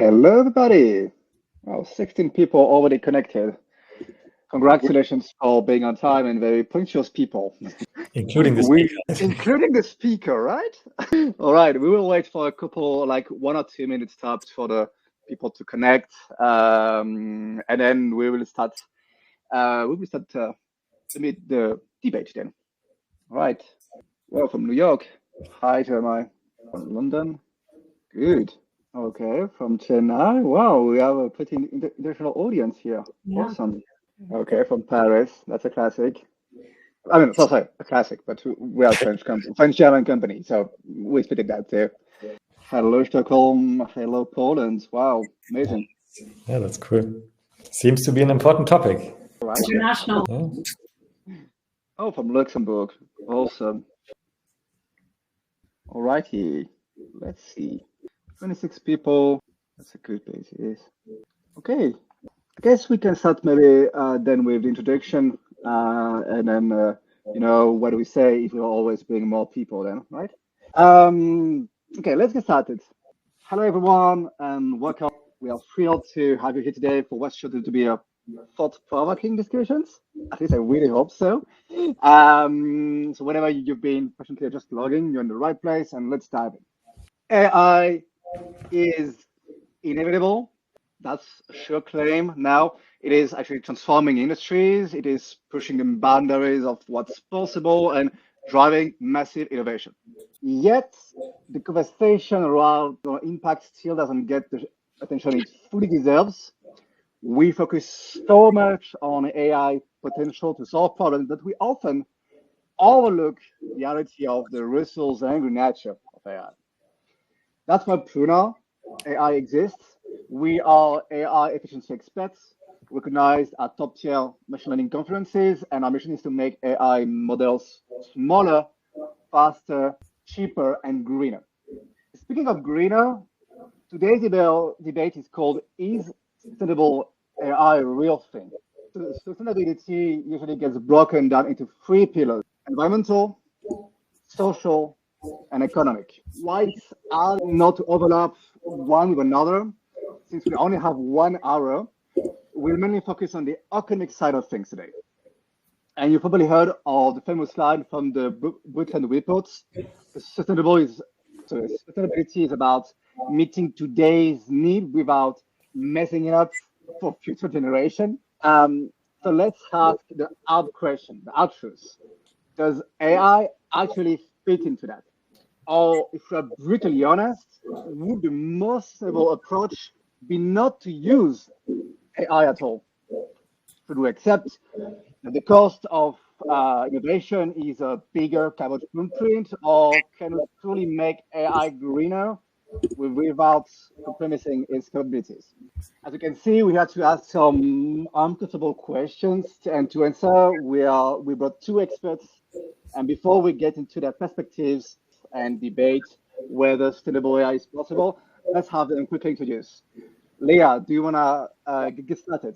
Hello, everybody. Well, 16 people already connected. Congratulations for being on time and very punctual people. Including the speaker. Including the speaker, right? All right, we will wait for a couple, like 1 or 2 minutes tops for the people to connect. And then we will start the debate then. All right. Well, from New York. Hi, Jeremiah. From London. Good. Okay, from Chennai. Wow, we have a pretty international audience here. Yeah. Awesome. Okay, from Paris. That's a classic. I mean, sorry, a classic, but we are French-German company, so we split that too. Hello, Stockholm. Hello, Poland. Wow, amazing. Yeah, that's cool. Seems to be an important topic. Right. International. Yeah. Oh, from Luxembourg. Awesome. All righty. Let's see. 26 people. That's a good basis. Okay. I guess we can start maybe then with the introduction, and then what do we say if we're always bring more people then, right? Okay, let's get started. Hello everyone and welcome. We are thrilled to have you here today for what's sure to be a thought-provoking discussions. At least I really hope so. So whenever you've been patiently just logging, you're in the right place, and let's dive in. AI is inevitable. That's a sure claim. Now it is actually transforming industries. It is pushing the boundaries of what's possible and driving massive innovation. Yet the conversation around the impact still doesn't get the attention it fully deserves. We focus so much on AI potential to solve problems that we often overlook the reality of the resource hungry nature of AI. That's why Pruna AI exists. We are AI efficiency experts, recognized at top-tier machine learning conferences, and our mission is to make AI models smaller, faster, cheaper, and greener. Speaking of greener, today's debate is called, is sustainable AI a real thing? So sustainability usually gets broken down into 3 pillars: environmental, social, and economic. Why it's hard not to overlap one with another, since we only have 1 hour, we'll mainly focus on the economic side of things today. And you probably heard of the famous slide from the Brundtland reports. Sustainability is about meeting today's need without messing it up for future generation. So let's ask the hard question, the hard truth. Does AI actually fit into that? Or if we're brutally honest, would the most sustainable approach be not to use AI at all? Should we accept that the cost of innovation is a bigger carbon footprint, or can we truly make AI greener without compromising its capabilities? As you can see, we had to ask some uncomfortable questions, and to answer, we brought 2 experts. And before we get into their perspectives and debate whether sustainable AI is possible, let's have them quickly introduce. Léah, do you want to get started?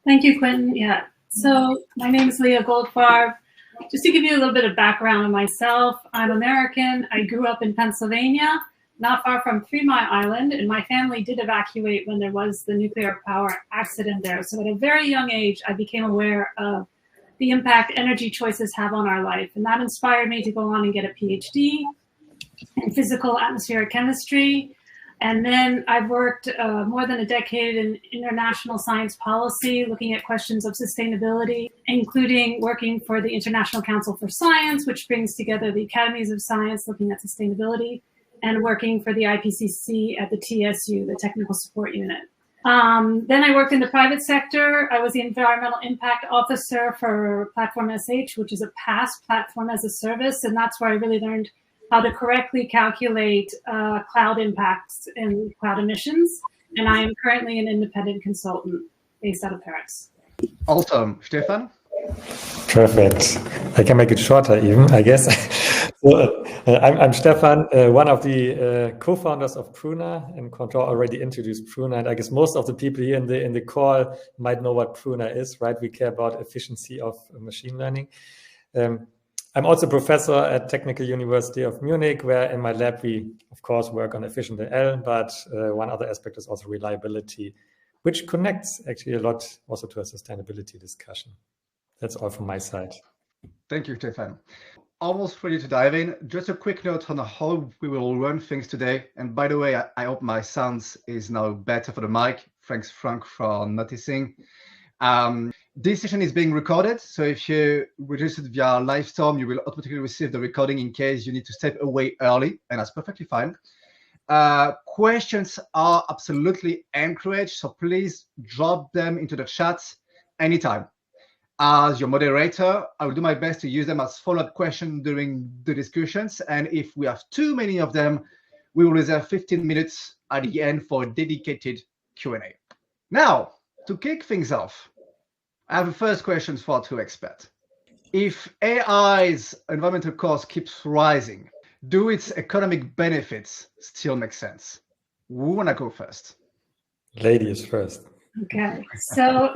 Thank you, Quentin. Yeah. So my name is Léah Goldfarb. Just to give you a little bit of background on myself, I'm American. I grew up in Pennsylvania, not far from 3 Mile Island, and my family did evacuate when there was the nuclear power accident there. So at a very young age, I became aware of the impact energy choices have on our life. And that inspired me to go on and get a PhD in physical atmospheric chemistry. And then I've worked more than a decade in international science policy, looking at questions of sustainability, including working for the International Council for Science, which brings together the academies of science looking at sustainability, and working for the IPCC at the TSU, the Technical Support Unit. Then I worked in the private sector. I was the environmental impact officer for Platform SH, which is a PaaS, platform as a service. And that's where I really learned how to correctly calculate cloud impacts and cloud emissions. And I am currently an independent consultant based out of Paris. Awesome. Stephan? Perfect. I can make it shorter even, I guess. So, I'm Stephan, one of the co-founders of Pruna, and Control already introduced Pruna. And I guess most of the people here in the call might know what Pruna is, right? We care about efficiency of machine learning. I'm also a professor at Technical University of Munich, where in my lab we, of course, work on efficient AI, but one other aspect is also reliability, which connects actually a lot also to a sustainability discussion. That's all from my side. Thank you, Stephan. Almost ready to dive in. Just a quick note on how we will run things today. And by the way, I hope my sound is now better for the mic. Thanks, Frank, for noticing. This session is being recorded, so if you registered via Livestorm, you will automatically receive the recording in case you need to step away early, and that's perfectly fine. Questions are absolutely encouraged, so please drop them into the chat anytime. As your moderator, I will do my best to use them as follow-up questions during the discussions, and if we have too many of them, we will reserve 15 minutes at the end for a dedicated Q&A. Now, to kick things off, I have a first question for our two experts. If AI's environmental cost keeps rising, do its economic benefits still make sense? Who wanna go first? Ladies first. Okay, so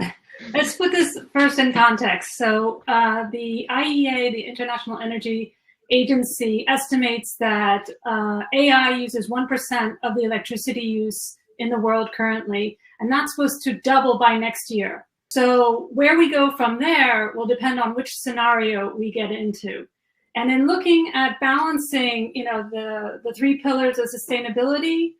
let's put this first in context. So the IEA, the International Energy Agency, estimates that AI uses 1% of the electricity use in the world currently, and that's supposed to double by next year. So where we go from there will depend on which scenario we get into. And in looking at balancing, the three pillars of sustainability,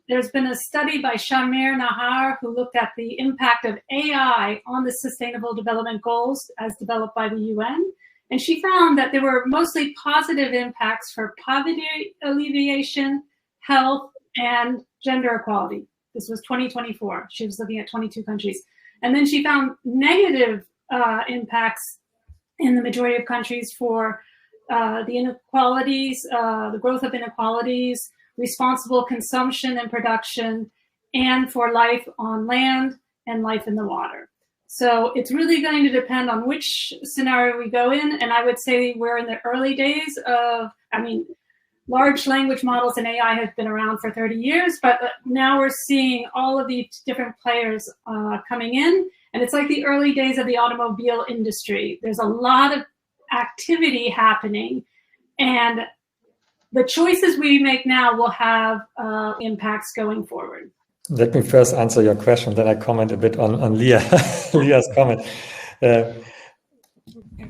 there's been a study by Shamir Nahar who looked at the impact of AI on the Sustainable Development Goals as developed by the UN. And she found that there were mostly positive impacts for poverty alleviation, health, and gender equality. This was 2024. She was looking at 22 countries. And then she found negative impacts in the majority of countries for the inequalities, the growth of inequalities, responsible consumption and production, and for life on land and life in the water. So it's really going to depend on which scenario we go in. And I would say we're in the early days of, large language models and AI have been around for 30 years, but now we're seeing all of these different players coming in. And it's like the early days of the automobile industry. There's a lot of activity happening, and the choices we make now will have impacts going forward. Let me first answer your question, then I comment a bit on Leah's comment.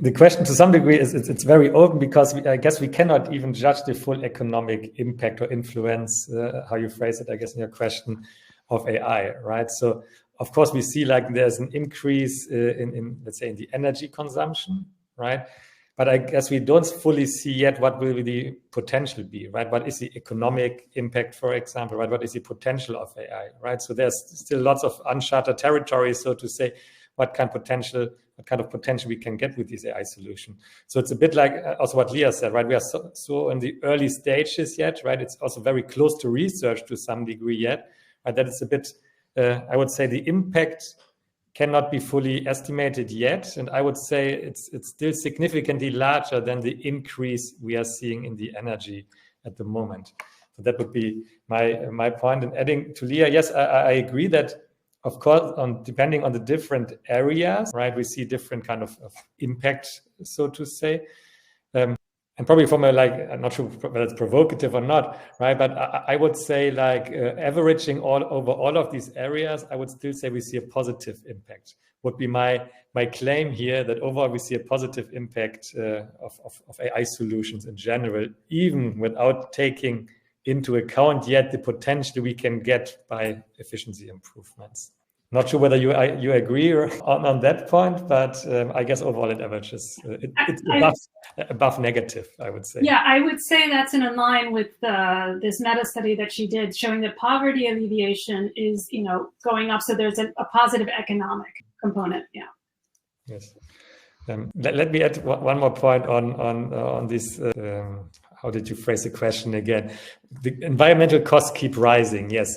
The question to some degree is it's very open because I guess we cannot even judge the full economic impact or influence, how you phrase it, I guess, in your question, of AI, right? So of course we see like there's an increase in let's say in the energy consumption, right? But I guess we don't fully see yet what will the potential be, right? What is the economic impact, for example, right? What is the potential of AI, right? So there's still lots of uncharted territory, so to say, what kind of potential we can get with this AI solution. So it's a bit like also what Leah said, right? We are so in the early stages yet, right? It's also very close to research to some degree yet, right? That is a bit, I would say the impact cannot be fully estimated yet. And I would say it's still significantly larger than the increase we are seeing in the energy at the moment. So that would be my point. And adding to Leah, yes, I agree that, of course, depending on the different areas, right, we see different kind of impact, so to say. And probably from I'm not sure whether it's provocative or not, right? But I would say averaging over all of these areas, I would still say we see a positive impact. Would be my claim here that overall we see a positive impact of AI solutions in general, even without taking into account yet the potential we can get by efficiency improvements. Not sure whether you agree on that point, but I guess overall it averages. It's above negative, I would say. Yeah, I would say that's in line with this meta study that she did, showing that poverty alleviation is going up. So there's a positive economic component. Yeah. Yes. Let me add one more point on this. How did you phrase the question again? The environmental costs keep rising. Yes.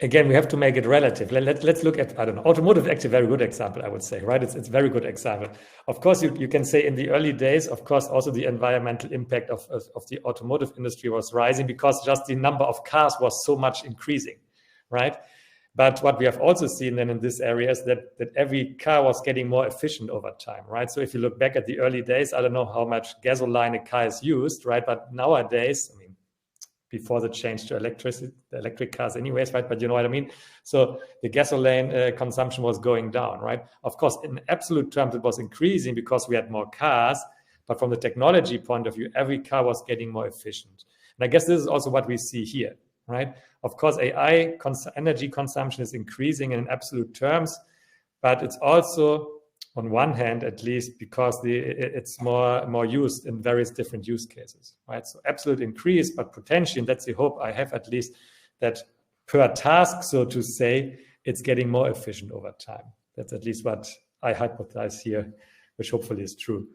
Again, we have to make it relative. Let's look at, automotive actually a very good example, I would say, right? It's a very good example. Of course, you can say in the early days, of course, also the environmental impact of the automotive industry was rising because just the number of cars was so much increasing, right? But what we have also seen then in this area is that every car was getting more efficient over time, right? So if you look back at the early days, I don't know how much gasoline a car is used, right? But nowadays, I mean, before the change to electric cars anyways, right? But you know what I mean? So the gasoline consumption was going down, right? Of course, in absolute terms, it was increasing because we had more cars. But from the technology point of view, every car was getting more efficient. And I guess this is also what we see here, right? Of course, AI energy consumption is increasing in absolute terms, but it's also, on one hand, at least, because it's more used in various different use cases, right? So absolute increase, but potentially, and that's the hope I have at least, that per task, so to say, it's getting more efficient over time. That's at least what I hypothesize here, which hopefully is true.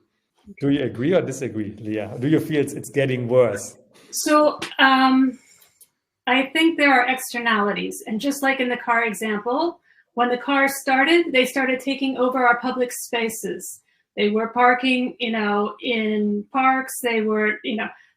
Do you agree or disagree, Léah? Do you feel it's getting worse? So I think there are externalities. And just like in the car example, when the cars started, they started taking over our public spaces. They were parking, in parks. They were,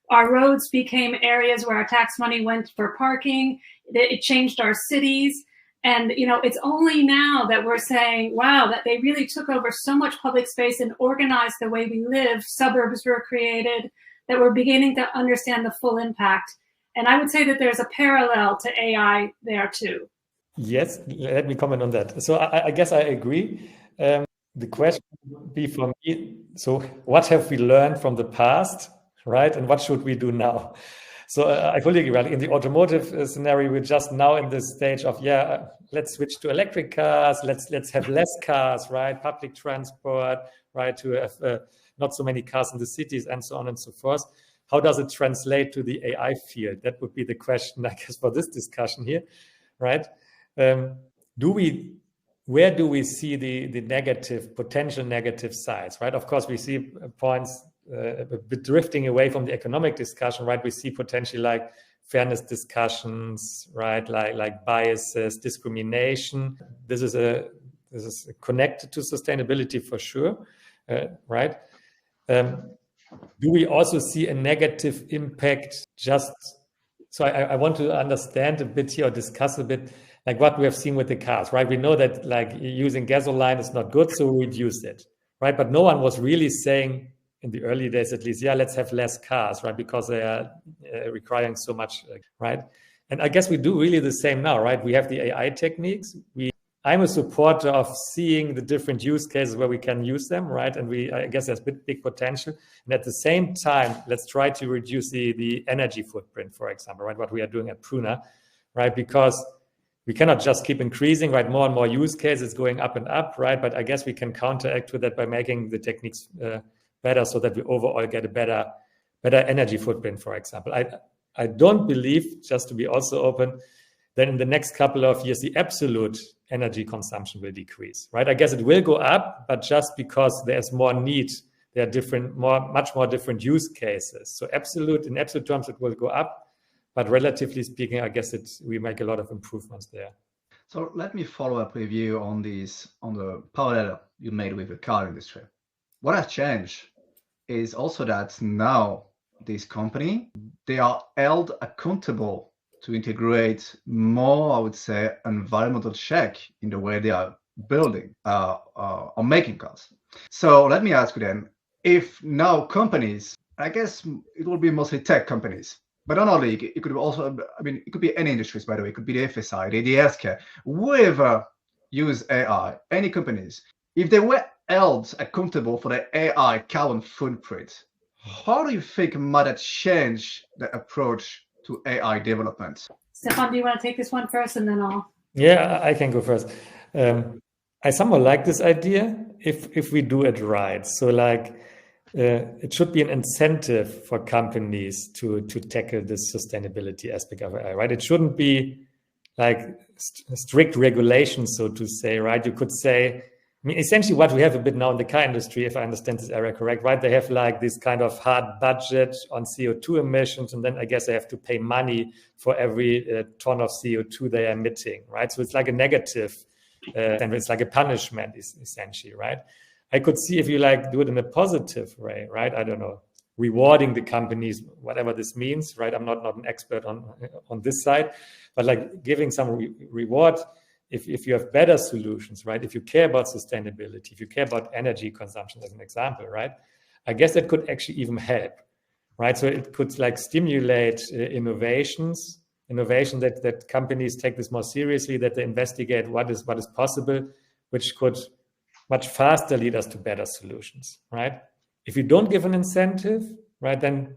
our roads became areas where our tax money went for parking. It changed our cities. And, it's only now that we're saying, wow, that they really took over so much public space and organized the way we live. Suburbs were created, that we're beginning to understand the full impact. And I would say that there's a parallel to AI there too. Yes, let me comment on that. So I guess I agree. The question would be for me, so what have we learned from the past, right? And what should we do now? So I fully agree. Right? In the automotive scenario, we're just now in this stage of, let's switch to electric cars. Let's have less cars, right? Public transport, right? To have not so many cars in the cities and so on and so forth. How does it translate to the AI field? That would be the question, I guess, for this discussion here, right? Where do we see the potential negative sides, right? Of course, we see points a bit drifting away from the economic discussion, right? We see potentially like fairness discussions, right? Like biases, discrimination. This is connected to sustainability for sure, right? Do we also see a negative impact? So I want to understand a bit here or discuss a bit like what we have seen with the cars, right? We know that like using gasoline is not good, so we reduce it, right? But no one was really saying in the early days, at least, let's have less cars, right? Because they are requiring so much, right? And I guess we do really the same now, right? We have the AI techniques. I'm a supporter of seeing the different use cases where we can use them, right? And I guess there's big potential. And at the same time, let's try to reduce the energy footprint, for example, right? What we are doing at Pruna, right? Because we cannot just keep increasing, right? More and more use cases going up and up, right? But I guess we can counteract with that by making the techniques better so that we overall get a better energy footprint, for example. I don't believe, just to be also open, that in the next couple of years, the absolute energy consumption will decrease, right? I guess it will go up, but just because there's more need, there are much more different use cases. So in absolute terms, it will go up, but relatively speaking, I guess we make a lot of improvements there. So let me follow up with you on the parallel you made with the car industry. What has changed is also that now this company, they are held accountable to integrate more, I would say, environmental check in the way they are building or making cars. So let me ask you then, if now companies, I guess it will be mostly tech companies, but not only, it could also, it could be any industries, by the way, it could be the FSI, the healthcare, whoever use AI, any companies, if they were held accountable for the AI carbon footprint, how do you think might that change the approach to AI development? Stephan, do you want to take this one first and then I'll... Yeah, I can go first. I somehow like this idea if we do it right. So like it should be an incentive for companies to tackle this sustainability aspect of AI, right? It shouldn't be like strict regulations, so to say, right? You could say, essentially what we have a bit now in the car industry, if I understand this area correct, right? They have like this kind of hard budget on CO2 emissions, and then I guess they have to pay money for every ton of CO2 they are emitting, right? So it's like a negative, and it's like a punishment, essentially, right? I could see if you like do it in a positive way, right? I don't know, rewarding the companies, whatever this means, right? I'm not an expert on this side, but like giving some reward if you have better solutions, right? If you care about sustainability, if you care about energy consumption as an example, right? I guess that could actually even help, right? So it could like stimulate innovation that companies take this more seriously, that they investigate what is possible, which could much faster lead us to better solutions, right? If you don't give an incentive, right, then,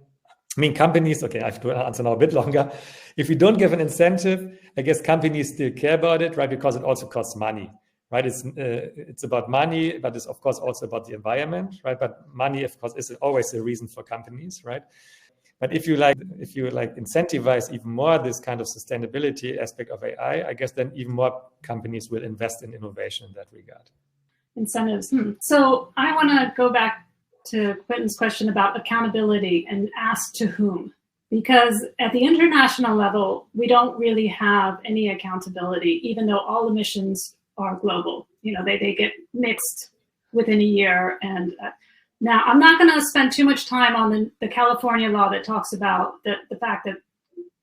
I mean, companies, okay, I have to answer now a bit longer. If you don't give an incentive, I guess companies still care about it, right, because it also costs money, right? It's about money, but it's of course also about the environment, right? But money, of course, is always a reason for companies, right? But if you incentivize even more this kind of sustainability aspect of AI, I guess then even more companies will invest in innovation in that regard. Incentives. So I want to go back to Quentin's question about accountability and ask to whom, because at the international level, we don't really have any accountability, even though all emissions are global. They get mixed within a year. And now I'm not going to spend too much time on the California law that talks about the fact that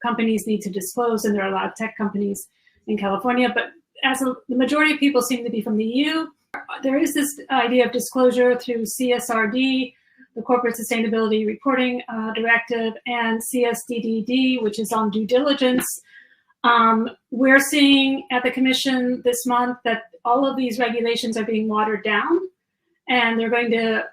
companies need to disclose, and there are a lot of tech companies in California, but as the majority of people seem to be from the EU, there is this idea of disclosure through CSRD, the Corporate Sustainability Reporting Directive, and CSDDD, which is on due diligence. We're seeing at the Commission this month that all of these regulations are being watered down, and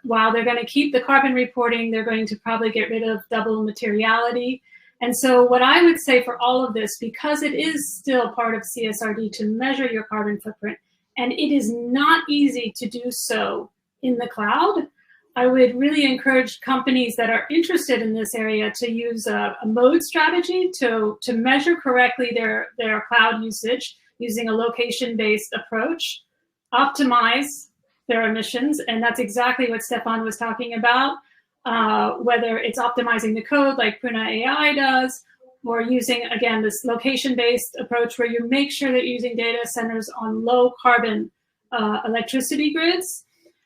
while they're going to keep the carbon reporting, they're going to probably get rid of double materiality. And so what I would say for all of this, because it is still part of CSRD to measure your carbon footprint, and it is not easy to do so in the cloud, I would really encourage companies that are interested in this area to use a mode strategy to measure correctly their cloud usage using a location-based approach, optimize their emissions, and that's exactly what Stephan was talking about, whether it's optimizing the code like Pruna AI does, or using, again, this location-based approach where you make sure that you're using data centers on low carbon electricity grids.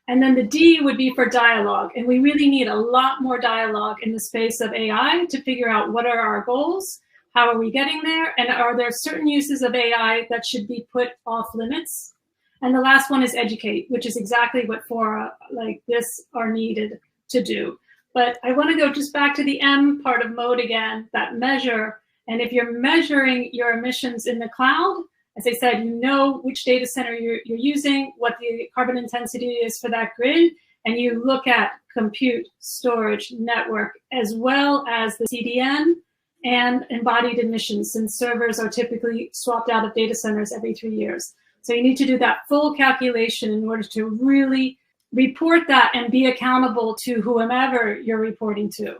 And then the D would be for dialogue. And we really need a lot more dialogue in the space of AI to figure out what are our goals, how are we getting there, and are there certain uses of AI that should be put off limits? And the last one is educate, which is exactly what fora like this are needed to do. But I want to go just back to the M part of mode again, that measure. And if you're measuring your emissions in the cloud, as I said, you know which data center you're using, what the carbon intensity is for that grid, and you look at compute, storage, network, as well as the CDN and embodied emissions, since servers are typically swapped out of data centers every 3 years. So you need to do that full calculation in order to really report that and be accountable to whomever you're reporting to.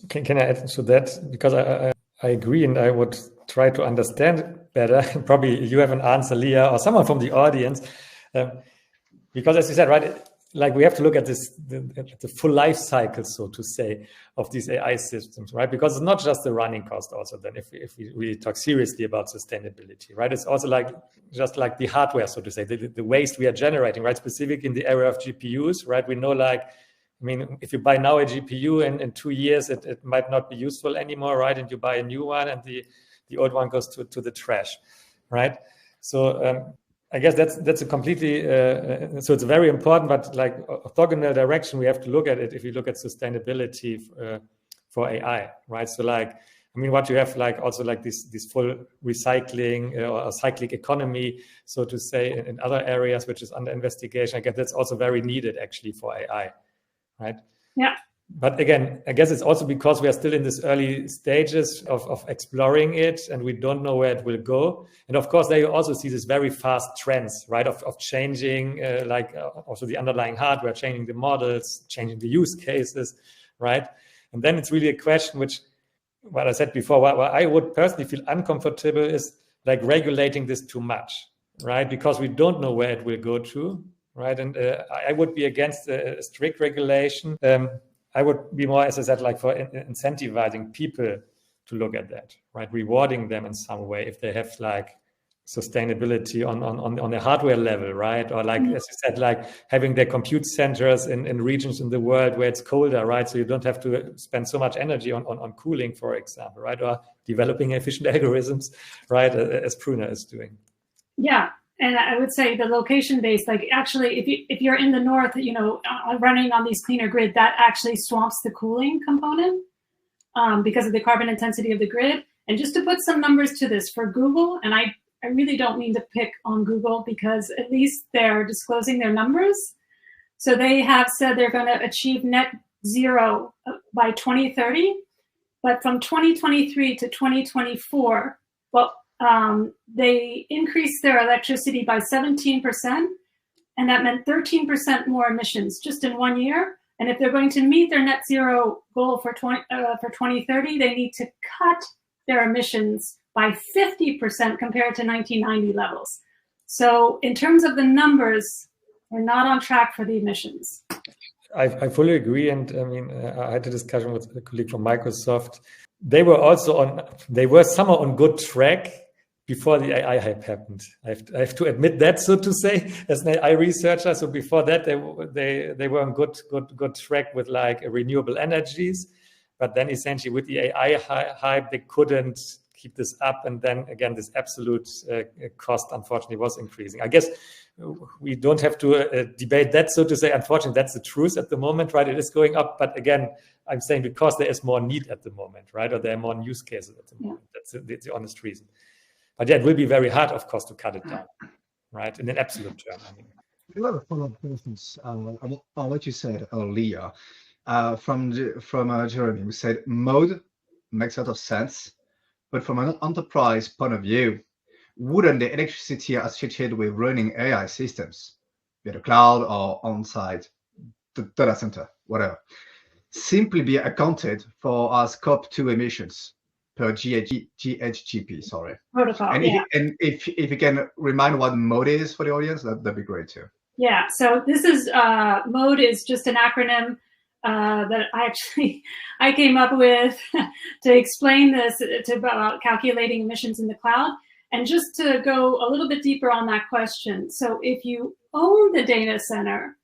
Can I add to that? Because I agree, and I would try to understand it better. Probably you have an answer, Léah, or someone from the audience. Because as you said, right, like we have to look at the full life cycle, so to say, of these AI systems, right? Because it's not just the running cost also then, if we really talk seriously about sustainability, right? It's also just like the hardware, so to say, the waste we are generating, right? Specific in the area of GPUs, right? We know if you buy now a GPU and in 2 years, it might not be useful anymore, right? And you buy a new one and the old one goes to the trash, right? So I guess that's a completely, so it's very important, but like orthogonal direction, we have to look at it if you look at sustainability for AI, right? So what you have also this full recycling or cyclic economy, so to say, in other areas, which is under investigation. I guess that's also very needed actually for AI, right? Yeah. But again, I guess it's also because we are still in this early stages of exploring it, and we don't know where it will go. And of course, there you also see this very fast trends, right, of changing, also the underlying hardware, changing the models, changing the use cases, right? And then it's really a question which, what I said before, what I would personally feel uncomfortable is like regulating this too much, right? Because we don't know where it will go to, right? And I would be against a strict regulation. I would be more, as I said, for incentivizing people to look at that, right? Rewarding them in some way if they have sustainability on a hardware level, right? Or as you said, having their compute centers in regions in the world where it's colder, right? So you don't have to spend so much energy on cooling, for example, right? Or developing efficient algorithms, right? As Pruna is doing. Yeah, And I would say the location-based, like actually, if you're in the north, running on these cleaner grid, that actually swamps the cooling component because of the carbon intensity of the grid. And just to put some numbers to this for Google, and I really don't mean to pick on Google because at least they're disclosing their numbers. So they have said they're going to achieve net zero by 2030, but from 2023 to 2024, they increased their electricity by 17%, and that meant 13% more emissions just in 1 year. And if they're going to meet their net zero goal for 2030, they need to cut their emissions by 50% compared to 1990 levels. So in terms of the numbers, we're not on track for the emissions. I fully agree. And I mean, I had a discussion with a colleague from Microsoft. They were somehow on good track before the AI hype happened. I have to admit that, so to say, as an AI researcher. So before that, they were on good track with like renewable energies. But then essentially with the AI hype, they couldn't keep this up. And then again, this absolute cost, unfortunately, was increasing. I guess we don't have to debate that, so to say. Unfortunately, that's the truth at the moment, right? It is going up. But again, I'm saying because there is more need at the moment, right? Or there are more use cases at the moment. Yeah. That's the honest reason. But yeah, it will be very hard, of course, to cut it down, right? In an absolute term, I mean. A lot of follow-up questions on what you said earlier. From Jeremy, who said mode makes a lot of sense, but from an enterprise point of view, wouldn't the electricity associated with running AI systems, be it a cloud or on-site data center, whatever, simply be accounted for as Scope 2 emissions per GHGP, sorry. Protocol, and yeah. If you can remind what mode is for the audience, that'd be great too. Yeah, so this is, mode is just an acronym that I came up with to explain this about calculating emissions in the cloud. And just to go a little bit deeper on that question. So if you own the data center,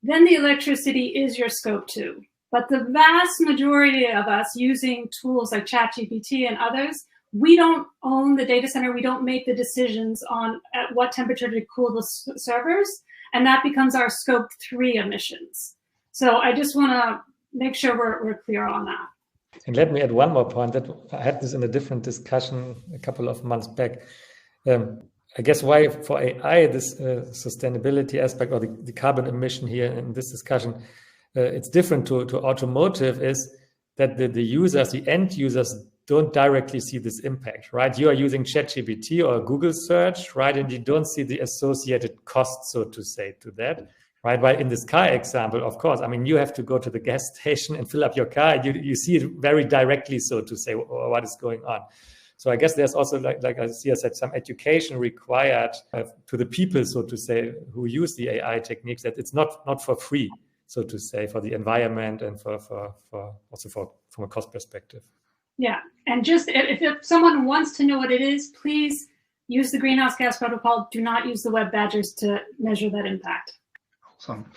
then the electricity is your Scope 2. But the vast majority of us using tools like ChatGPT and others, we don't own the data center. We don't make the decisions on at what temperature to cool the servers. And that becomes our Scope 3 emissions. So I just want to make sure we're clear on that. And let me add one more point that I had this in a different discussion a couple of months back. I guess why for AI, this sustainability aspect or the carbon emission here in this discussion, it's different to automotive is that the users, the end users don't directly see this impact, right? You are using ChatGPT or Google search, right? And you don't see the associated costs, so to say, to that. Right. While in this car example, of course, I mean, you have to go to the gas station and fill up your car. You see it very directly, so to say, what is going on. So I guess there's also, like Sia said, some education required to the people, so to say, who use the AI techniques, that it's not for free, so to say, for the environment and for from a cost perspective. Yeah. And just if someone wants to know what it is, please use the greenhouse gas protocol. Do not use the web badgers to measure that impact. Awesome.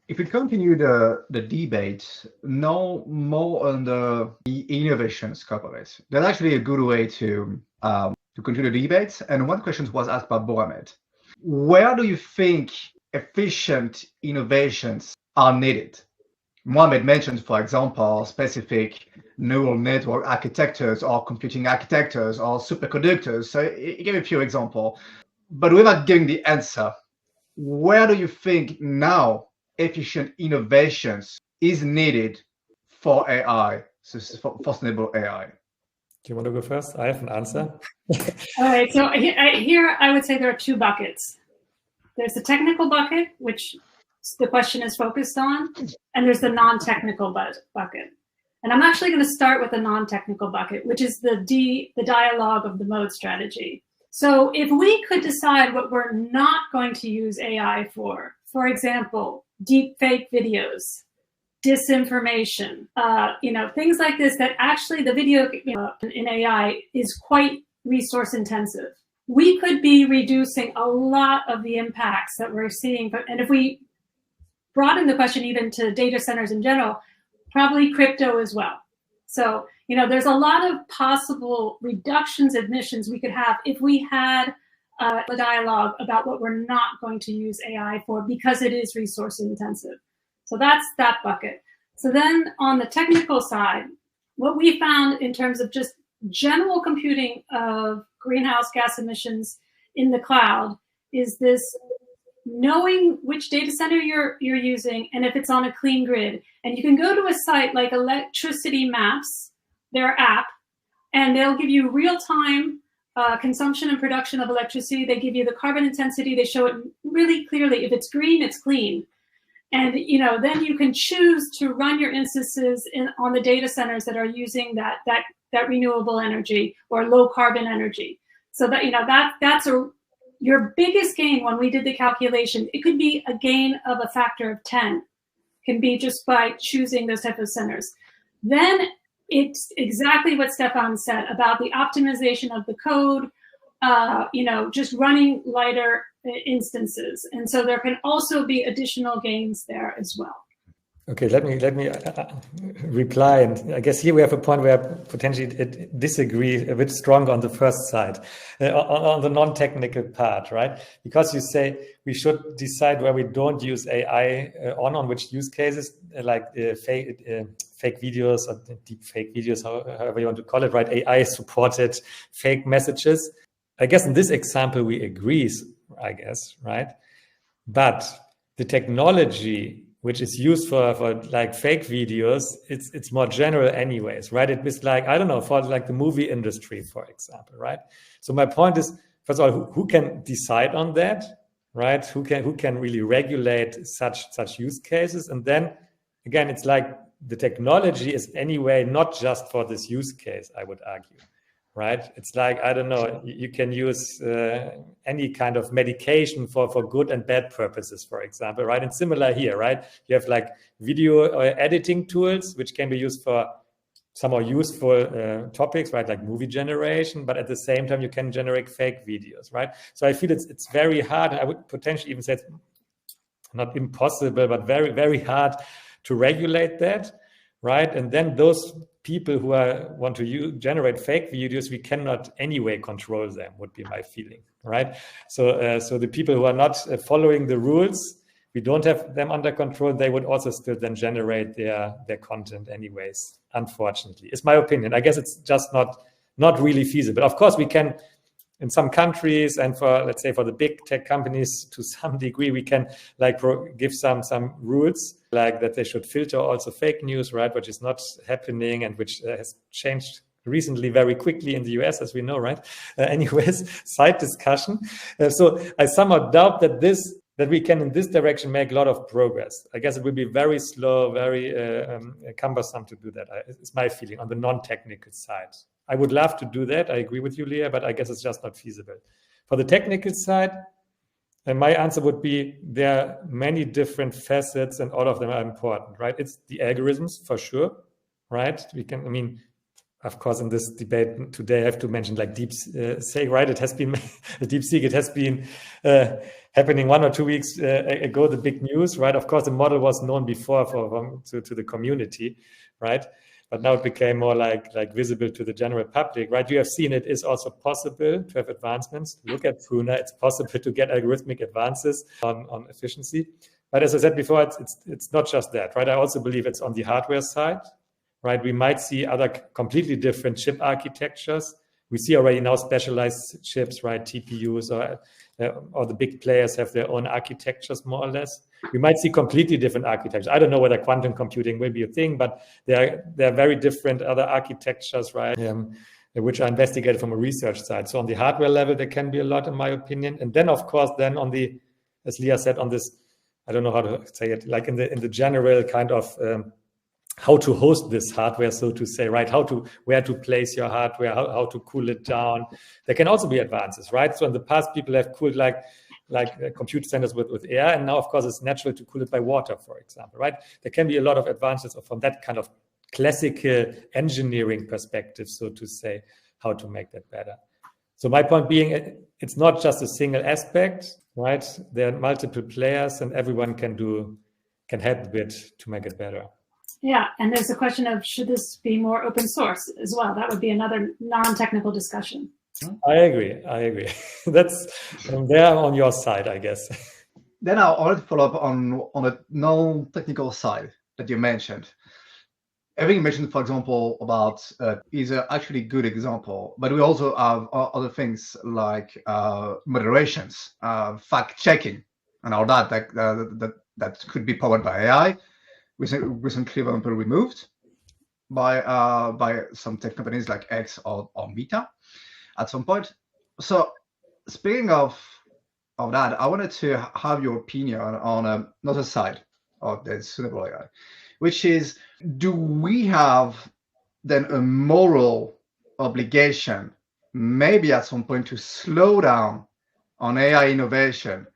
If we continue the debate, no more on the innovation scope of it. That's actually a good way to continue the debate. And one question was asked by Mohamed. Where do you think efficient innovations are needed? Mohamed mentioned, for example, specific neural network architectures or computing architectures or superconductors. So he gave a few examples, but without giving the answer, where do you think now efficient innovations is needed for AI, for sustainable AI? Do you want to go first? I have an answer. All right. So here I would say there are two buckets. There's the technical bucket, which the question is focused on, and there's the non-technical bucket. And I'm actually going to start with the non-technical bucket, which is the dialogue of the mode strategy. So if we could decide what we're not going to use AI for example, deep fake videos, disinformation, things like this, that actually the video in AI is quite resource intensive. We could be reducing a lot of the impacts that we're seeing. And if we broaden the question even to data centers in general, probably crypto as well. So, there's a lot of possible reductions in emissions we could have if we had the dialogue about what we're not going to use AI for because it is resource intensive. So that's that bucket. So then on the technical side, what we found in terms of just general computing of greenhouse gas emissions in the cloud is this knowing which data center you're using and if it's on a clean grid. And you can go to a site like Electricity Maps, their app, and they'll give you real-time consumption and production of electricity. They give you the carbon intensity. They show it really clearly. If it's green, it's clean. And then you can choose to run your instances on the data centers that are using that renewable energy or low carbon energy. So that that's your biggest gain when we did the calculation. It could be a gain of a factor of 10, can be just by choosing those type of centers. Then it's exactly what Stephan said about the optimization of the code, just running lighter instances. And so there can also be additional gains there as well. Okay, let me reply. And I guess here we have a point where I potentially disagree a bit stronger on the first side, on the non-technical part, right? Because you say we should decide where we don't use AI on which use cases, like fake videos or deep fake videos, however you want to call it, right? AI-supported fake messages. I guess in this example, we agree, I guess, right? But the technology which is used for like fake videos, it's more general anyways, right? It was like, I don't know, for like the movie industry, for example, right? So my point is, first of all, who can decide on that, right? Who can really regulate such use cases? And then again, it's like the technology is anyway not just for this use case, I would argue. Right? It's like, I don't know, you can use any kind of medication for good and bad purposes, for example, right? And similar here, right? You have like video editing tools, which can be used for some more useful topics, right? Like movie generation, but at the same time, you can generate fake videos, right? So I feel it's very hard, and I would potentially even say it's not impossible, but very, very hard to regulate that, right? And then those people who want to generate fake videos, we cannot anyway control them, would be my feeling, right? So the people who are not following the rules, we don't have them under control. They would also still then generate their content anyways, unfortunately. It's my opinion. I guess it's just not really feasible. Of course, we can, in some countries, and for, let's say, for the big tech companies, to some degree, we can like give some rules, like that they should filter also fake news, right? Which is not happening and which has changed recently very quickly in the US, as we know, right? Anyways, side discussion. So I somehow doubt that we can in this direction make a lot of progress. I guess it will be very slow, very cumbersome to do that. It's my feeling on the non-technical side. I would love to do that. I agree with you, Léah, but I guess it's just not feasible. For the technical side, and my answer would be there are many different facets and all of them are important, right? It's the algorithms for sure, right? Of course, in this debate today, I have to mention like DeepSeek, right? It has been DeepSeek. It has been happening 1 or 2 weeks ago, the big news, right? Of course, the model was known before to the community, right? But now it became more like visible to the general public, right? You have seen it is also possible to have advancements. Look at Pruna, it's possible to get algorithmic advances on efficiency. But as I said before, it's not just that, right? I also believe it's on the hardware side, right? We might see other completely different chip architectures. We see already now specialized chips, right? TPUs or the big players have their own architectures, more or less. We might see completely different architectures. I don't know whether quantum computing will be a thing, but there are very different other architectures, right? Which are investigated from a research side. So on the hardware level, there can be a lot, in my opinion. And then, of course, on the, as Léah said, on this, I don't know how to say it, like in the general kind of how to host this hardware, so to say, right? Where to place your hardware, how to cool it down. There can also be advances, right? So in the past, people have cooled like computer centers with air, and now, of course, it's natural to cool it by water, for example, right? There can be a lot of advances from that kind of classical engineering perspective, so to say, how to make that better. So my point being, it's not just a single aspect, right? There are multiple players, and everyone can help a bit to make it better. Yeah, and there's a question of, should this be more open source as well? That would be another non-technical discussion. I agree. That's there on your side, I guess. Then I wanted to follow up on a non-technical side that you mentioned. Everything you mentioned, for example, about is an actually good example, but we also have other things like moderations, fact-checking, and all that could be powered by AI. Recently, for example, removed by some tech companies like X or Meta at some point. So speaking of that, I wanted to have your opinion on another side of the sustainable AI, which is, do we have then a moral obligation, maybe at some point, to slow down on AI innovation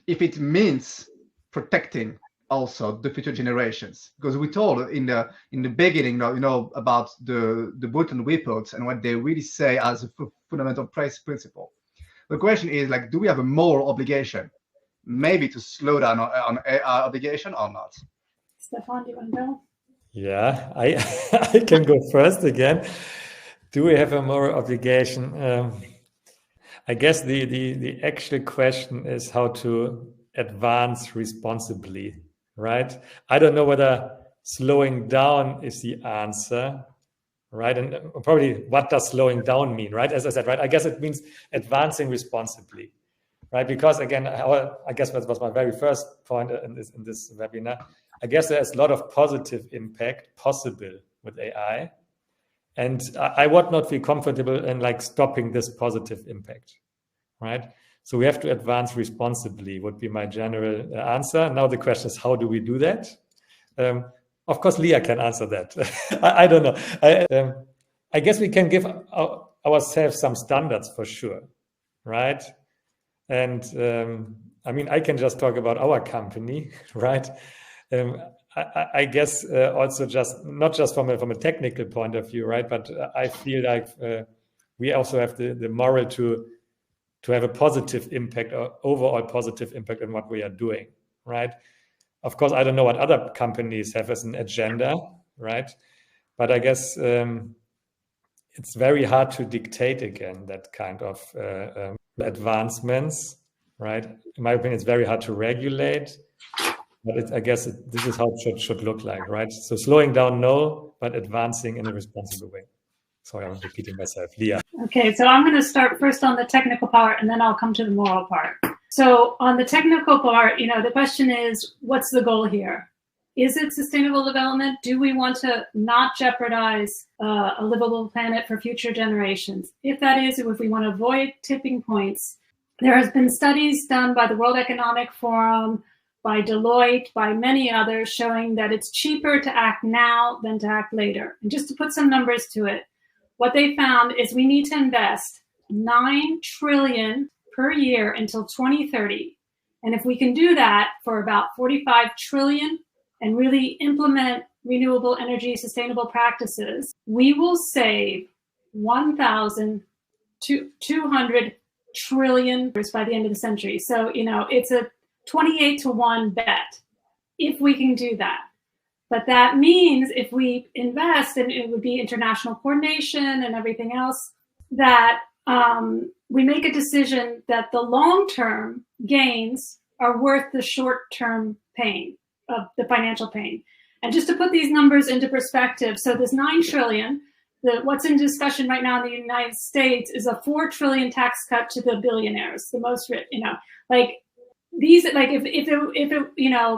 if it means protecting also the future generations? Because we told in the beginning, about the Button reports and what they really say as a fundamental principle. The question is, like, do we have a moral obligation maybe to slow down on AI obligation or not? Stephan, do you want to go? Yeah, I can go first again. Do we have a moral obligation? I guess the actual question is how to advance responsibly, right? I don't know whether slowing down is the answer, right? And probably what does slowing down mean, right? As I said, right? I guess it means advancing responsibly, right? Because again, I guess that was my very first point in this webinar. I guess there's a lot of positive impact possible with AI. And I would not feel comfortable in like stopping this positive impact, right? So we have to advance responsibly would be my general answer. Now the question is, how do we do that? Of course, Léah can answer that. I don't know. I guess we can give ourselves some standards for sure, right? And I mean, I can just talk about our company, right? I guess also just not just from a technical point of view, right? But I feel like we also have the moral to have a positive impact or overall positive impact on what we are doing, right? Of course, I don't know what other companies have as an agenda, right? But I guess it's very hard to dictate again that kind of advancements, right? In my opinion, it's very hard to regulate. But I guess this is how it should look like, right? So slowing down, no, but advancing in a responsible way. Sorry, I'm repeating myself. Léah. Okay, so I'm going to start first on the technical part, and then I'll come to the moral part. So on the technical part, the question is, what's the goal here? Is it sustainable development? Do we want to not jeopardize a livable planet for future generations? If that is, if we want to avoid tipping points, there has been studies done by the World Economic Forum, by Deloitte, by many others, showing that it's cheaper to act now than to act later. And just to put some numbers to it, what they found is we need to invest $9 trillion per year until 2030. And if we can do that for about $45 trillion and really implement renewable energy sustainable practices, we will save 1,200 trillion by the end of the century. So, it's a 28-to-1 bet if we can do that. But that means if we invest, and it would be international coordination and everything else, that we make a decision that the long-term gains are worth the short-term pain of the financial pain. And just to put these numbers into perspective, so this 9 trillion, what's in discussion right now in the United States is a 4 trillion tax cut to the billionaires, the most rich,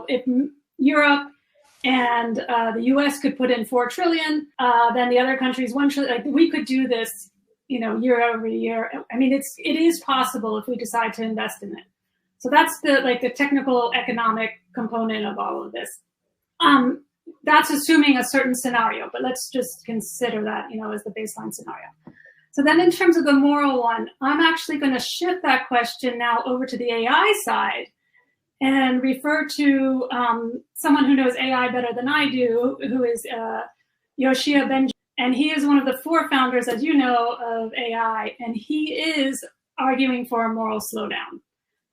if Europe and the US could put in 4 trillion, then the other countries 1 trillion. We could do this, year over year. I mean, it is possible if we decide to invest in it. So that's the technical economic component of all of this. That's assuming a certain scenario, but let's just consider that, as the baseline scenario. So then in terms of the moral one, I'm actually going to shift that question now over to the AI side and refer to someone who knows AI better than I do, who is Yoshia Bengio. And he is one of the 4 founders, as you know, of AI. And he is arguing for a moral slowdown,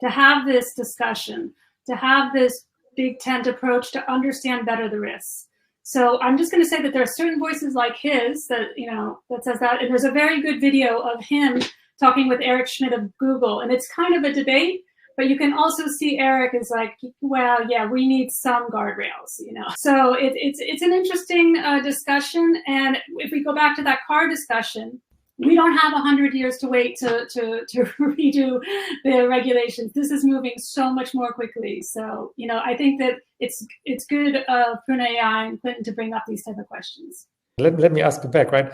to have this discussion, to have this big tent approach, to understand better the risks. So I'm just going to say that there are certain voices like his that, that says that. And there's a very good video of him talking with Eric Schmidt of Google, and it's kind of a debate. But you can also see Eric is like, well, yeah, we need some guardrails, you know. So it's an interesting discussion. And if we go back to that car discussion, we don't have 100 years to wait to redo the regulations. This is moving so much more quickly. So, you know, I think that it's good Pruna AI and Quentin to bring up these type of questions. Let me ask you back, right?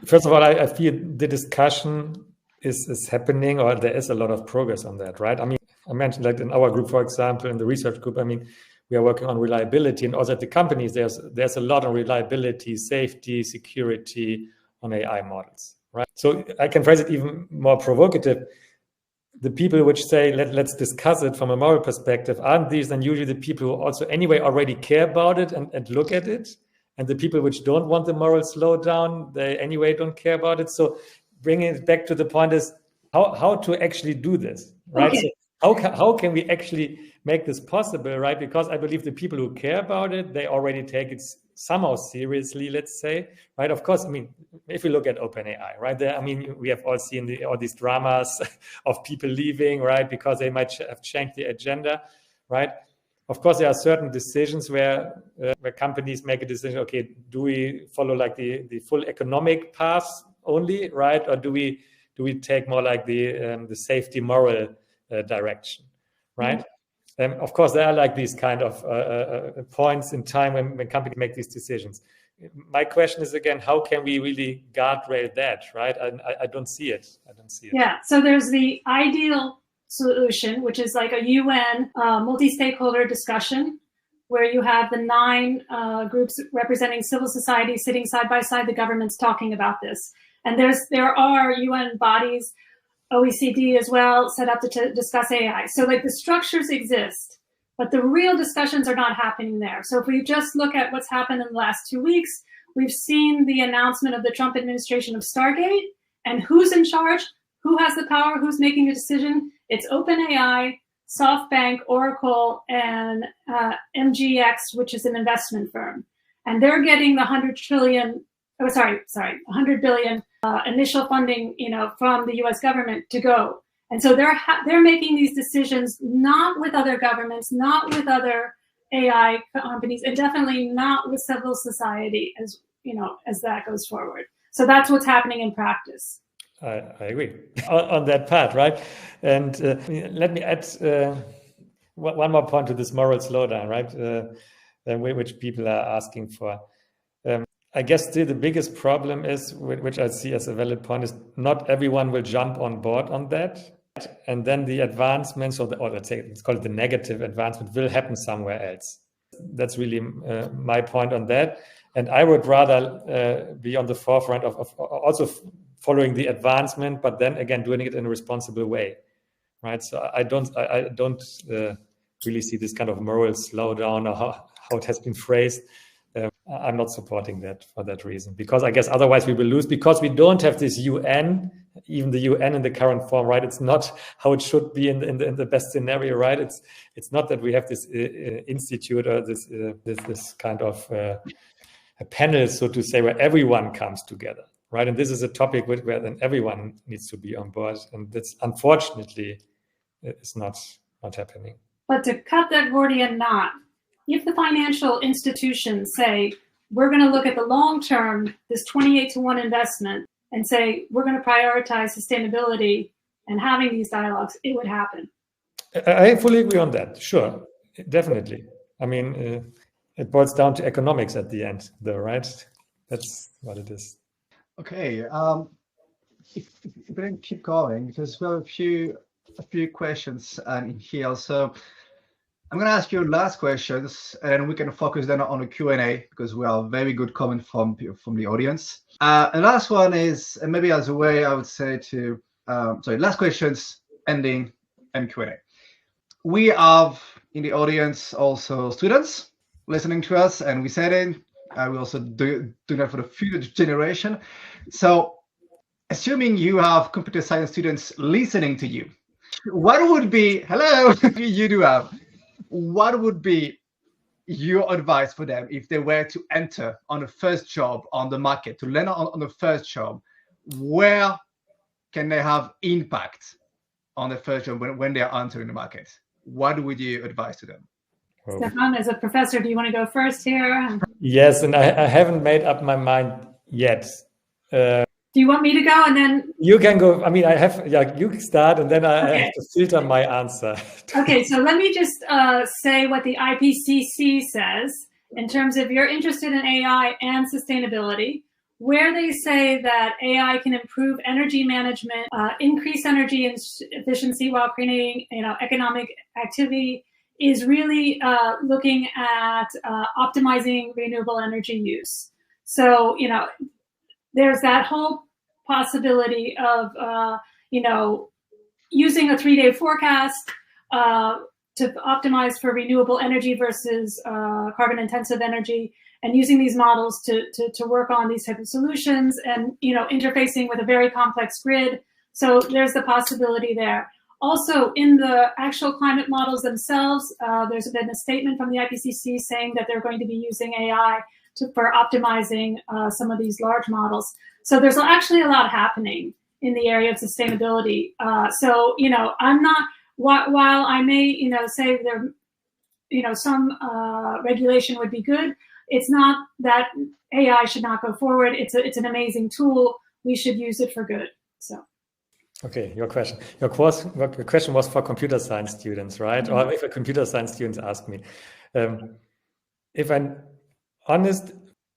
First of all, I feel the discussion is happening, or there is a lot of progress on that, right? I mean, I mentioned that in our group, for example, in the research group, I mean, we are working on reliability, and also at the companies, there's a lot on reliability, safety, security on AI models, right? So I can phrase it even more provocative. The people which say, let's discuss it from a moral perspective, aren't these then usually the people who also anyway already care about it and look at it? And the people which don't want the moral slowdown, they anyway don't care about it. So bringing it back to the point is how to actually do this, right? Okay. So how can we actually make this possible, right? Because I believe the people who care about it, they already take it somehow seriously, let's say, right? Of course, I mean, if we look at OpenAI, right? There, I mean, we have all seen all these dramas of people leaving, right? Because they might have changed the agenda, right? Of course, there are certain decisions where companies make a decision, okay, do we follow like the full economic path only, right? Or do we take more like the safety moral direction, right? Of course, there are like these kind of points in time when companies make these decisions. My question is again, how can we really guardrail that, right? I don't see it. Yeah. So there's the ideal solution, which is like a UN multi-stakeholder discussion, where you have the 9 groups representing civil society sitting side by side, the governments talking about this. And there are UN bodies, OECD as well, set up to discuss AI. So like the structures exist, but the real discussions are not happening there. So if we just look at what's happened in the last 2 weeks, we've seen the announcement of the Trump administration of Stargate, and who's in charge, who has the power, who's making the decision. It's OpenAI, SoftBank, Oracle, and MGX, which is an investment firm. And they're getting the 100 billion initial funding, you know, from the U.S. government to go. And so they're making these decisions not with other governments, not with other AI companies, and definitely not with civil society, as you know, as that goes forward. So that's what's happening in practice. I agree on that part, right? And let me add one more point to this moral slowdown, right? Which people are asking for. I guess still the biggest problem is, which I see as a valid point, is not everyone will jump on board on that. And then the advancements, or let's say, let's call it the negative advancement, will happen somewhere else. That's really my point on that. And I would rather be on the forefront of also following the advancement, but then again, doing it in a responsible way, right? So I don't really see this kind of moral slowdown, or how it has been phrased. I'm not supporting that for that reason, because I guess otherwise we will lose, because we don't have this UN, even the UN in the current form, right? It's not how it should be in the best scenario, right? It's not that we have this institute or this kind of a panel, so to say, where everyone comes together, right? And this is a topic where then everyone needs to be on board, and that's unfortunately is not happening. But to cut that Gordian knot, if the financial institutions say, we're going to look at the long term, this 28-to-1 investment, and say, we're going to prioritize sustainability and having these dialogues, it would happen. I fully agree on that. Sure, definitely. I mean, it boils down to economics at the end, though, right? That's what it is. Okay. If we can keep going, because we have a few questions in here. So I'm going to ask you last questions, and we can focus then on a Q&A, because we have very good comment from the audience. And last one is, and maybe as a way, I would say to, last questions, ending, and Q&A. We have in the audience also students listening to us, and we said it. We also do that for the future generation. So assuming you have computer science students listening to you, what would be, hello, you do have, what would be your advice for them if they were to enter on a first job on the market, to land on the first job? Where can they have impact on the first job when they are entering the market? What would you advise to them? Stephan, as a professor, do you want to go first here? Yes, and I haven't made up my mind yet. Do you want me to go and then? You can go. I mean, you start and then I have to filter my answer. Okay, so let me just say what the IPCC says in terms of you're interested in AI and sustainability, where they say that AI can improve energy management, increase energy efficiency while creating economic activity, is really looking at optimizing renewable energy use. So, there's that whole possibility of, using a 3-day forecast to optimize for renewable energy versus carbon-intensive energy, and using these models to work on these type of solutions, and interfacing with a very complex grid. So there's the possibility there. Also, in the actual climate models themselves, there's been a statement from the IPCC saying that they're going to be using AI for optimizing some of these large models. So there's actually a lot happening in the area of sustainability. So, I'm not, while I may, say there, some regulation would be good, it's not that AI should not go forward. It's an amazing tool. We should use it for good. So. Okay, your question. Your question was for computer science students, right? Mm-hmm. Or if a computer science students ask me. If I'm honest,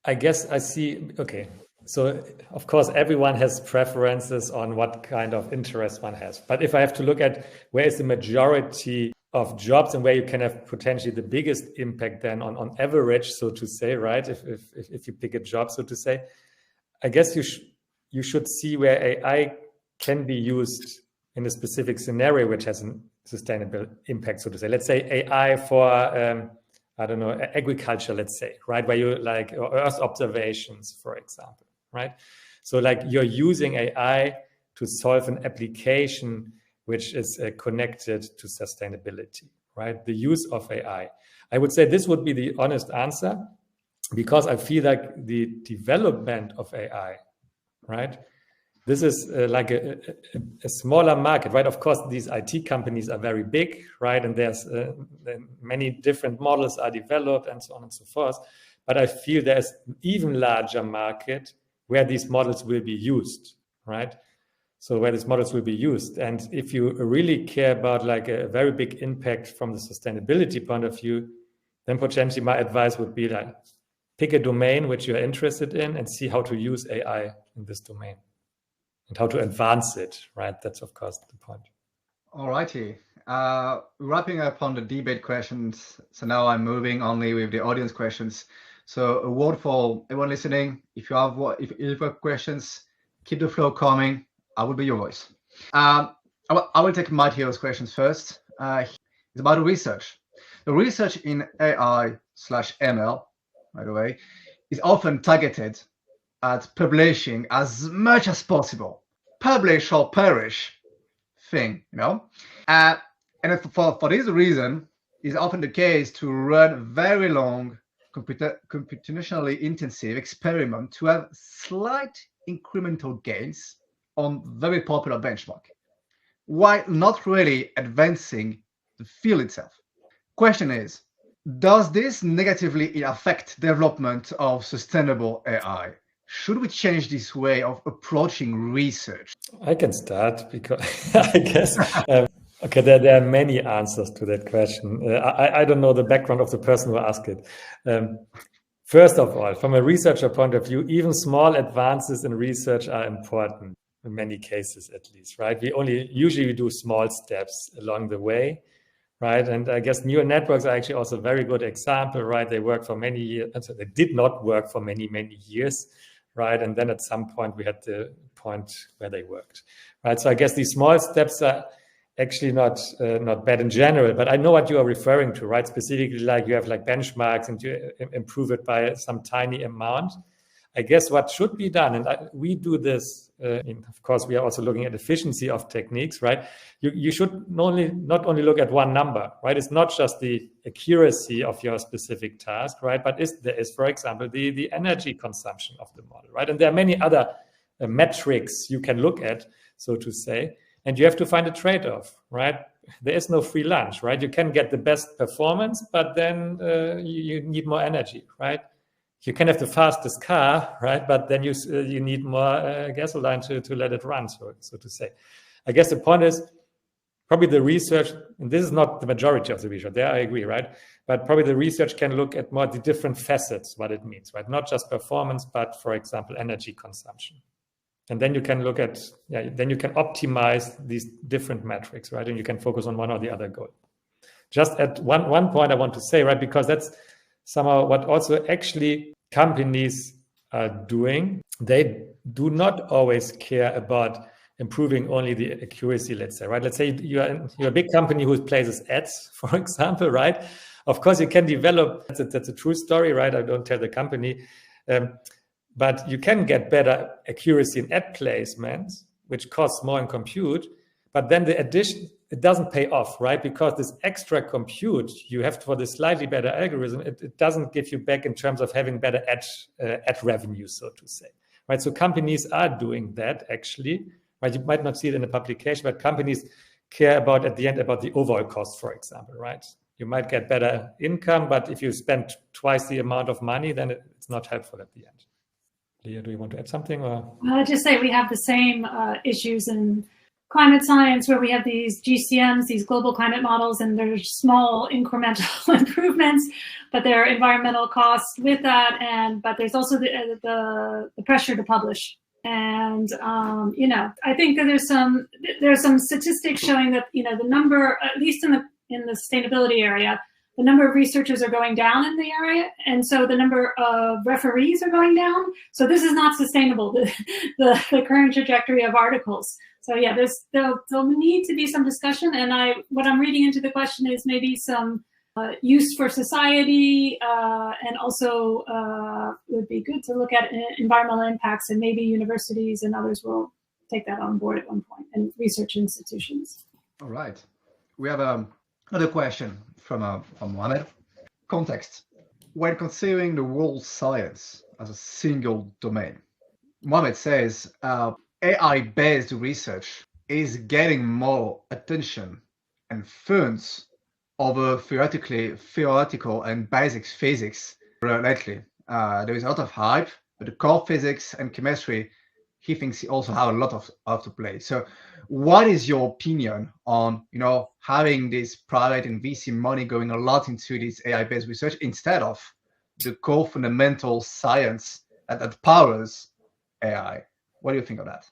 I guess I see, okay, so of course everyone has preferences on what kind of interest one has. But if I have to look at where is the majority of jobs and where you can have potentially the biggest impact then on average, so to say, right? If you pick a job, so to say, I guess you should see where AI can be used in a specific scenario which has a sustainable impact, so to say. Let's say AI for, I don't know, agriculture, let's say, right? Where you like Earth observations, for example, right? So like you're using AI to solve an application which is connected to sustainability, right? The use of AI. I would say this would be the honest answer, because I feel like the development of AI, right? This is like a smaller market, right? Of course, these IT companies are very big, right? And there's many different models are developed and so on and so forth. But I feel there's an even larger market where these models will be used, right? So where these models will be used. And if you really care about like a very big impact from the sustainability point of view, then potentially my advice would be like, pick a domain which you're interested in and see how to use AI in this domain and how to advance it, right? That's of course the point. All righty. Wrapping up on the debate questions. So now I'm moving only with the audience questions. So a word for everyone listening. If you have questions, keep the flow coming. I will be your voice. I will take Matthias' questions first. It's about the research. The research in AI/ML, by the way, is often targeted at publishing as much as possible. Publish or perish thing, And for this reason, it's often the case to run very long, computationally intensive experiment to have slight incremental gains on very popular benchmark, while not really advancing the field itself. Question is, does this negatively affect development of sustainable AI? Should we change this way of approaching research? I can start because I guess, okay, there are many answers to that question. I don't know the background of the person who asked it. First of all, from a researcher point of view, even small advances in research are important in many cases, at least, right? We usually do small steps along the way, right? And I guess neural networks are actually also a very good example, right? They work for many years. So they did not work for many, many years, right? And then at some point we had the point where they worked, right? So I guess these small steps are actually not bad in general, but I know what you are referring to, right? Specifically, like you have like benchmarks and you improve it by some tiny amount. I guess what should be done, and we do this, of course, we are also looking at efficiency of techniques, right? You should not only look at one number, right? It's not just the accuracy of your specific task, right? But there is, for example, the energy consumption of the model, right? And there are many other metrics you can look at. so to say. And you have to find a trade-off, right? There is no free lunch, right? You can get the best performance, but then you need more energy, right? You can have the fastest car, right? But then you need more gasoline to let it run, so to say. I guess the point is probably the research, and this is not the majority of the research, there I agree, right? But probably the research can look at more the different facets, what it means, right? Not just performance, but for example, energy consumption. And then you can look at, then you can optimize these different metrics, right? And you can focus on one or the other goal. Just at one point I want to say, right, because that's somehow what also actually companies are doing. They do not always care about improving only the accuracy, let's say, right? Let's say you're a big company who places ads, for example, right? Of course, you can develop, that's a true story, right? I don't tell the company, but you can get better accuracy in ad placements, which costs more in compute, but then the addition, it doesn't pay off, right? Because this extra compute you have for the slightly better algorithm, it doesn't give you back in terms of having better ad revenue, so to say, right? So companies are doing that actually, right? You might not see it in the publication, but companies care about, at the end, about the overall cost, for example, right? You might get better income, but if you spend twice the amount of money, then it's not helpful at the end. Léah, do you want to add something? Or? I'll just say we have the same issues in climate science, where we have these GCMs, these global climate models, and there's small incremental improvements, but there are environmental costs with that, but there's also the pressure to publish. And I think that there's some statistics showing that the number, at least in the sustainability area, the number of researchers are going down in the area, and so the number of referees are going down. So this is not sustainable, the current trajectory of articles. So yeah, there'll need to be some discussion, and what I'm reading into the question is maybe some use for society, and also would be good to look at environmental impacts, and maybe universities and others will take that on board at one point, and research institutions. All right, we have another question from Mohammed. Context: when considering the world science as a single domain, Mohammed says AI-based research is getting more attention and funds over theoretical and basic physics lately. There is a lot of hype, but the core physics and chemistry, he thinks he also have a lot of to play. So what is your opinion on having this private and VC money going a lot into this AI-based research instead of the core fundamental science that powers AI? What do you think of that?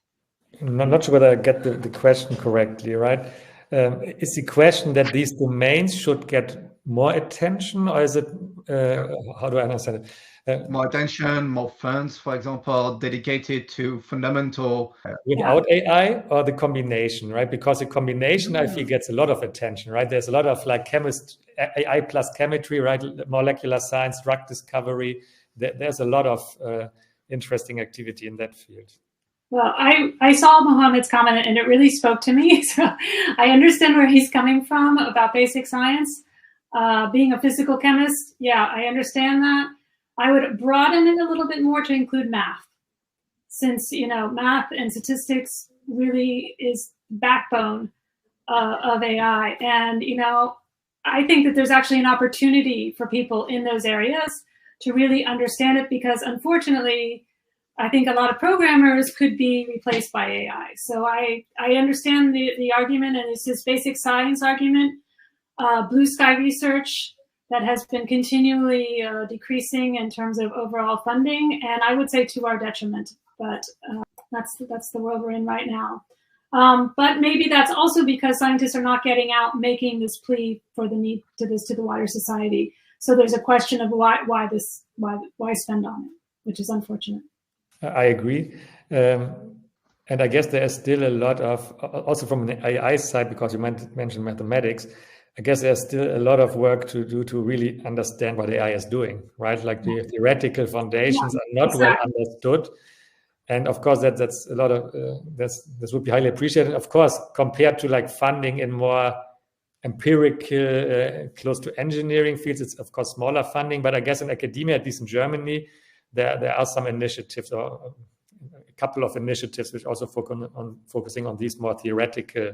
I'm not sure whether I get the question correctly, right? Is the question that these domains should get more attention, or is it, how do I understand it? More attention, more funds, for example, dedicated to fundamental... Without AI, or the combination, right? Because the combination, I feel, gets a lot of attention, right? There's a lot of AI plus chemistry, right? Molecular science, drug discovery. There's a lot of interesting activity in that field. Well, I saw Mohammed's comment and it really spoke to me. So I understand where he's coming from about basic science. Being a physical chemist, yeah, I understand that. I would broaden it a little bit more to include math, since math and statistics really is the backbone of AI. And I think that there's actually an opportunity for people in those areas to really understand it, because unfortunately, I think a lot of programmers could be replaced by AI. So I understand the argument, and it's this basic science argument. Blue sky research that has been continually decreasing in terms of overall funding, and I would say to our detriment. But that's the world we're in right now. But maybe that's also because scientists are not getting out making this plea for the need to the wider society. So there's a question of why spend on it, which is unfortunate. I agree. And I guess there is still a lot of, also from the AI side, because you mentioned mathematics, I guess there's still a lot of work to do to really understand what AI is doing, right? Like the theoretical foundations are not well understood. And of course, that's a lot of, this would be highly appreciated. Of course, compared to funding in more empirical, close to engineering fields, it's of course smaller funding, but I guess in academia, at least in Germany, there are some initiatives a couple of initiatives which also focusing on these more theoretical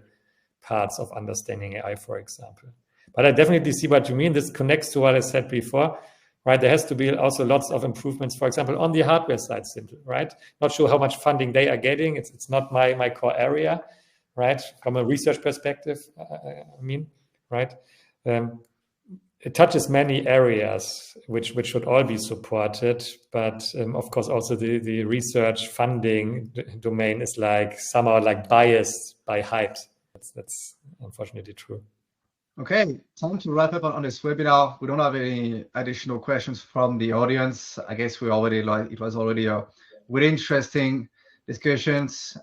parts of understanding AI, for example. But I definitely see what you mean. This connects to what I said before, right? There has to be also lots of improvements, for example, on the hardware side, simply, right? Not sure how much funding they are getting. It's not my core area, right? From a research perspective, I mean, right? It touches many areas which should all be supported, but of course also the research funding domain is like somehow like biased by height. That's unfortunately true. Okay, time to wrap up on this webinar. We don't have any additional questions from the audience. I guess it was already a really interesting discussions.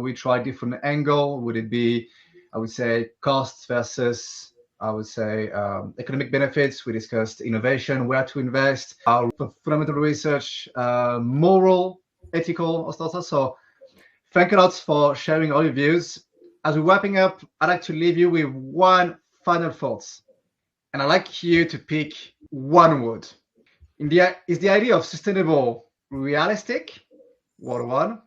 We tried different angle. Would it be, I would say, costs versus, I would say, economic benefits. We discussed innovation, where to invest, our fundamental research, moral, ethical, also. So thank you a lot for sharing all your views. As we're wrapping up, I'd like to leave you with one final thought. And I'd like you to pick one word. Is the idea of sustainable realistic, word one,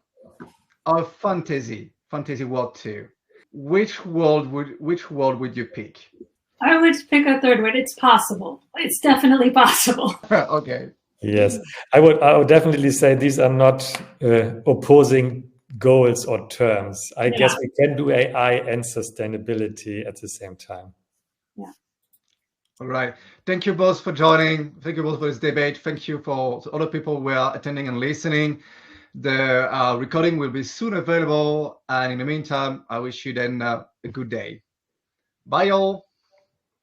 or fantasy word two? Which word would you pick? I would pick a third word. It's possible. It's definitely possible. Okay. Yes, I would definitely say these are not opposing goals or terms. I guess we can do AI and sustainability at the same time. Yeah. All right. Thank you both for joining. Thank you both for this debate. Thank you for all the people who are attending and listening. The recording will be soon available. And in the meantime, I wish you then a good day. Bye, all.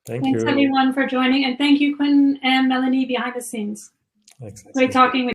Thanks everyone for joining. And thank you, Quinn and Melanie behind the scenes. Exactly. Great talking with you.